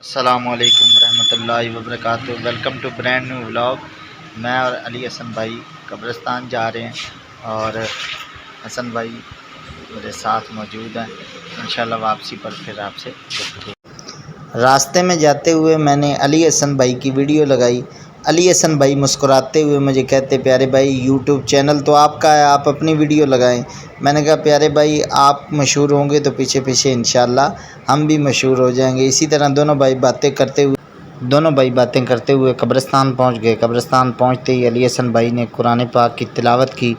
السلام علیکم ورحمۃ اللہ وبرکاتہ۔ Welcome to brand new vlog. میں اور علی حسن بھائی قبرستان جا رہے ہیں اور حسن بھائی میرے ساتھ موجود ہیں۔ انشاءاللہ واپسی پر پھر آپ سے گفتگو۔ راستے میں جاتے ہوئے میں نے علی حسن بھائی کی ویڈیو لگائی۔ علی حسن بھائی مسکراتے ہوئے مجھے کہتے پیارے بھائی یوٹیوب چینل تو آپ کا ہے، آپ اپنی ویڈیو لگائیں۔ میں نے کہا پیارے بھائی آپ مشہور ہوں گے تو پیچھے پیچھے انشاءاللہ ہم بھی مشہور ہو جائیں گے۔ اسی طرح دونوں بھائی باتیں کرتے ہوئے قبرستان پہنچ گئے۔ قبرستان پہنچتے ہی علی حسن بھائی نے قرآن پاک کی تلاوت کی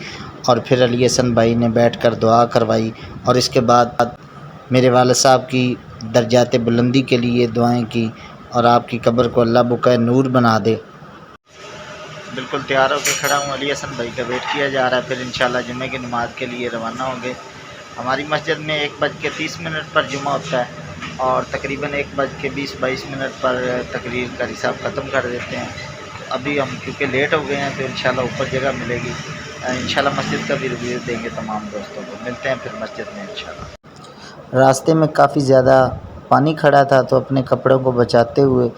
اور پھر علی حسن بھائی نے بیٹھ کر دعا کروائی اور اس کے بعد میرے والد صاحب کی درجات بلندی کے لیے دعائیں کی اور آپ کی قبر کو اللہ بقائے نور بنا دے۔ بالکل تیار ہو کے کھڑا ہوں، علی حسن بھائی کا ویٹ کیا جا رہا ہے۔ پھر انشاءاللہ جمعے کی نماز کے لیے روانہ ہوں گے۔ ہماری مسجد میں 1:30 پر جمعہ ہوتا ہے اور تقریباً 1:20-22 پر تقریر کا حساب ختم کر دیتے ہیں۔ ابھی ہم کیونکہ لیٹ ہو گئے ہیں تو انشاءاللہ اوپر جگہ ملے گی۔ انشاءاللہ مسجد کا بھی ریویو دیں گے تمام دوستوں کو۔ ملتے ہیں پھر مسجد میں انشاءاللہ۔ راستے میں کافی زیادہ پانی کھڑا تھا تو اپنے کپڑوں کو بچاتے ہوئے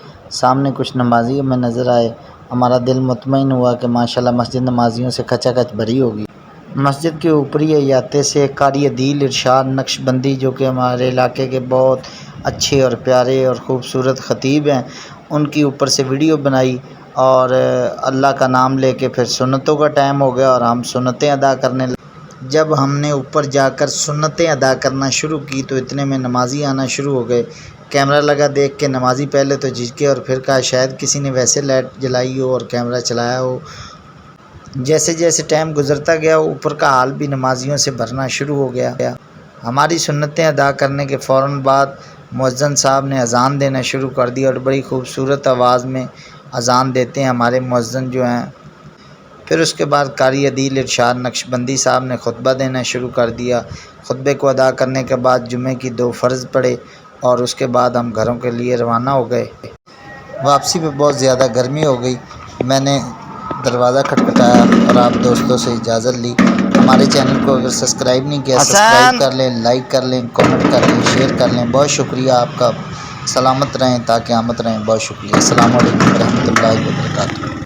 سامنے کچھ نمازی ہمیں نظر آئے۔ ہمارا دل مطمئن ہوا کہ ماشاءاللہ مسجد نمازیوں سے کھچا کھچ بھری ہوگی۔ مسجد کے اوپری احاطے سے قاری دل ارشاد نقش بندی جو کہ ہمارے علاقے کے بہت اچھے اور پیارے اور خوبصورت خطیب ہیں، ان کی اوپر سے ویڈیو بنائی اور اللہ کا نام لے کے پھر سنتوں کا ٹائم ہو گیا اور ہم سنتیں ادا کرنے لگے۔ جب ہم نے اوپر جا کر سنتیں ادا کرنا شروع کی تو اتنے میں نمازی آنا شروع ہو گئے۔ کیمرہ لگا دیکھ کے نمازی پہلے تو جھجکے اور پھر کہا شاید کسی نے ویسے لائٹ جلائی ہو اور کیمرہ چلایا ہو۔ جیسے جیسے ٹائم گزرتا گیا اوپر کا حال بھی نمازیوں سے بھرنا شروع ہو گیا۔ ہماری سنتیں ادا کرنے کے فوراً بعد مؤذن صاحب نے اذان دینا شروع کر دی اور بڑی خوبصورت آواز میں اذان دیتے ہیں ہمارے مؤذن جو ہیں۔ پھر اس کے بعد قاری دل ارشاد نقش بندی صاحب نے خطبہ دینا شروع کر دیا۔ خطبے کو ادا کرنے کے بعد جمعے کی 2 فرض پڑھے اور اس کے بعد ہم گھروں کے لیے روانہ ہو گئے۔ واپسی پہ بہت زیادہ گرمی ہو گئی۔ میں نے دروازہ کھٹکھٹایا اور آپ دوستوں سے اجازت لی۔ ہمارے چینل کو اگر سبسکرائب نہیں کیا سبسکرائب کر لیں، لائک کر لیں، کامنٹ کر لیں، شیئر کر لیں۔ بہت شکریہ آپ کا۔ سلامت رہیں تا قیامت رہیں۔ بہت شکریہ۔ السلام علیکم ورحمۃ اللہ وبرکاتہ۔